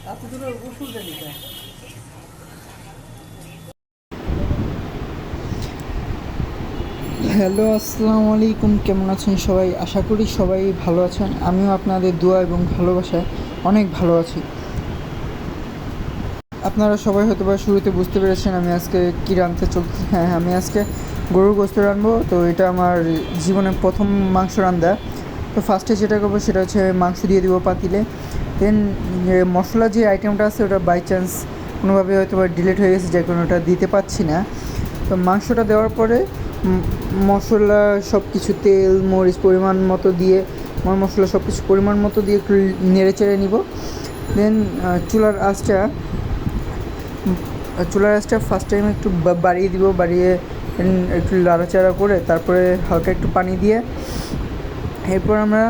Hello, আসসালামু আলাইকুম। কেমন আছেন সবাই? আশা করি সবাই ভালো আছেন। আমিও আপনাদের দোয়া এবং ভালোবাসায় অনেক ভালো আছি। আপনারা সবাই হয়তো বা শুরুতে বুঝতে পেরেছেন আমি আজকে কী রাঁধতে চলছি। হ্যাঁ, আমি আজকে গরুর গোশত রাঁধবো। তো এটা আমার জীবনের প্রথম মাংস রান্না। তো ফার্স্টে যেটা করবো সেটা হচ্ছে মাংস দিয়ে দিব পাতিলে। দেন মশলা যে আইটেমটা আছে ওটা বাই চান্স কোনোভাবে হয়তো বা ডিলিট হয়ে গেছে, যে কোনো ওটা দিতে পারছি না। তো মাংসটা দেওয়ার পরে মশলা সব কিছু তেল মরিচ পরিমাণ মতো দিয়ে মশলা সব কিছু পরিমাণ মতো দিয়ে একটু নেড়ে চেড়ে নিব। দেন চুলার আঁচটা ফার্স্ট টাইম একটু বাড়িয়ে দিব, বাড়িয়ে একটু লাড়াচাড়া করে তারপরে হালকা একটু পানি দিয়ে এরপর আমরা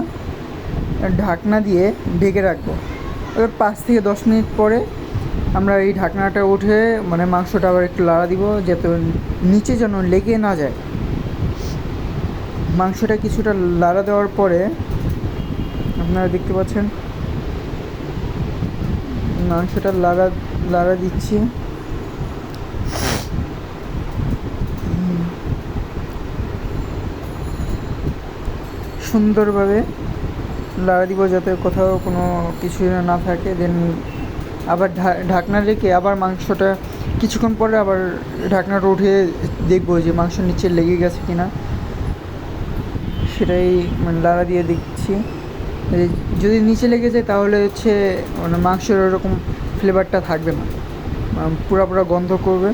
ঢাকনা দিয়ে ঢেকে রাখবো। এবার 5 থেকে 10 মিনিট পরে আমরা এই ঢাকনাটা উঠে মাংসটা আবার একটু লাড়া দিব, যাতে নিচে যেন লেগে না যায়। মাংসটা কিছুটা লাড়া দেওয়ার পরে আপনারা দেখতে পাচ্ছেন মাংসটা লাড়া দিচ্ছি। সুন্দরভাবে লাড়া দিব যাতে কোথাও কোনো কিছু না থাকে। দেন আবার ঢাকনা রেখে আবার মাংসটা কিছুক্ষণ পরে আবার ঢাকনাটা উঠে দেখবো যে মাংস নিচে লেগে গেছে কি না, সেটাই লাড়া দিয়ে দেখছি। যদি নিচে লেগে যায় তাহলে হচ্ছে মাংসের ওরকম ফ্লেভারটা থাকবে না, পুরো গন্ধ করবে।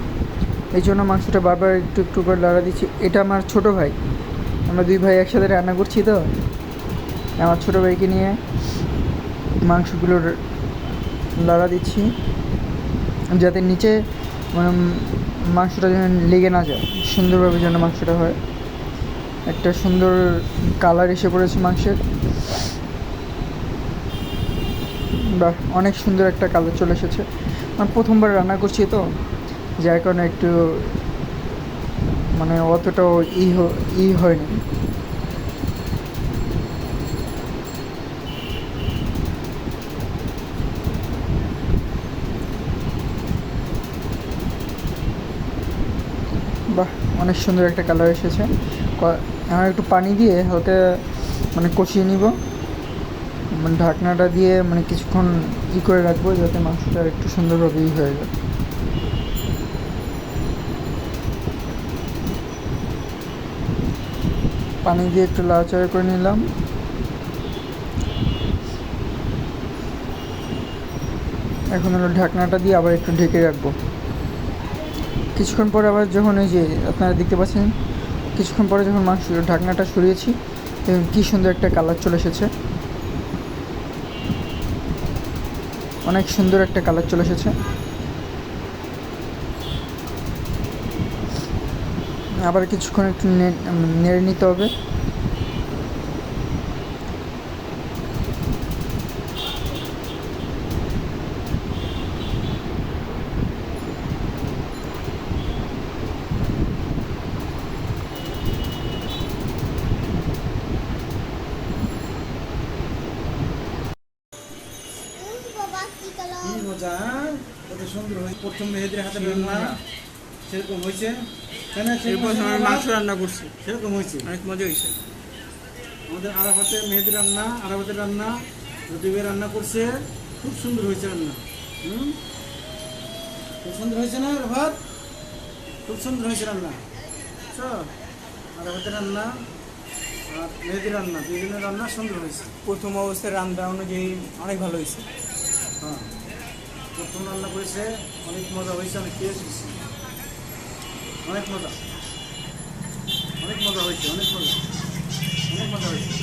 এই জন্য মাংসটা বারবার একটু একটু করে লাড়া দিচ্ছি। এটা আমার ছোটো ভাই, আমরা 2 ভাই একসাথে রান্না করছি। তো আমার ছোটো ভাইকে নিয়ে মাংসগুলোর লাড়া দিচ্ছি যাতে নিচে মাংসটা যেন লেগে না যায়, সুন্দরভাবে যেন মাংসটা হয়। একটা সুন্দর কালার এসে পড়েছে মাংসের, বাহ, অনেক সুন্দর একটা কালার চলে এসেছে। আমি প্রথমবার রান্না করছি তো, যার কারণে একটু অতটাও হয়নি। বাহ, অনেক সুন্দর একটা কালার এসেছে। এখন একটু পানি দিয়ে হালকা কষিয়ে নিব। ঢাকনাটা দিয়ে কিছুক্ষণ করে রাখবো যাতে মাংসটা একটু সুন্দরভাবে হয়ে যায়। পানি দিয়ে একটু লাড়াচাড়া করে নিলাম। এখন হলো ঢাকনাটা দিয়ে আবার একটু ঢেকে রাখবো। কিছুক্ষণ পরে আবার যখন এই যে আপনারা দেখতে পাচ্ছেন, কিছুক্ষণ পরে যখন মাংস ঢাকনাটা সরিয়েছি, দেখুন কী সুন্দর একটা কালার চলে এসেছে। অনেক সুন্দর একটা কালার চলে এসেছে। আবার কিছুক্ষণ একটু নেড়ে নিতে হবে। মজা, কত সুন্দর হয়েছে। প্রথম মেহেদির হাতে রান্না সেরকম হয়েছে, তাই না? মাংস রান্না করছি, সেরকম হয়েছে, অনেক মজা হয়েছে। আমাদের আরাফাতে মেহেদির রান্না, আরাফাতের রান্না, রুটিবের রান্না করছে, খুব সুন্দর হয়েছে রান্না। খুব সুন্দর হয়েছে না আরাফাত? খুব সুন্দর হয়েছে রান্না। বুঝছো, আরাফাতের রান্না আর মেহেদির রান্না, দুজনের রান্না সুন্দর হয়েছে। প্রথম অবস্থায় রান্না অনুযায়ী অনেক ভালো হয়েছে। হ্যাঁ, প্রথম রান্না করেছে, অনেক মজা হয়েছে, অনেক খেয়ে এসেছি, অনেক মজা, অনেক মজা হয়েছে, অনেক মজা, অনেক মজা হয়েছে।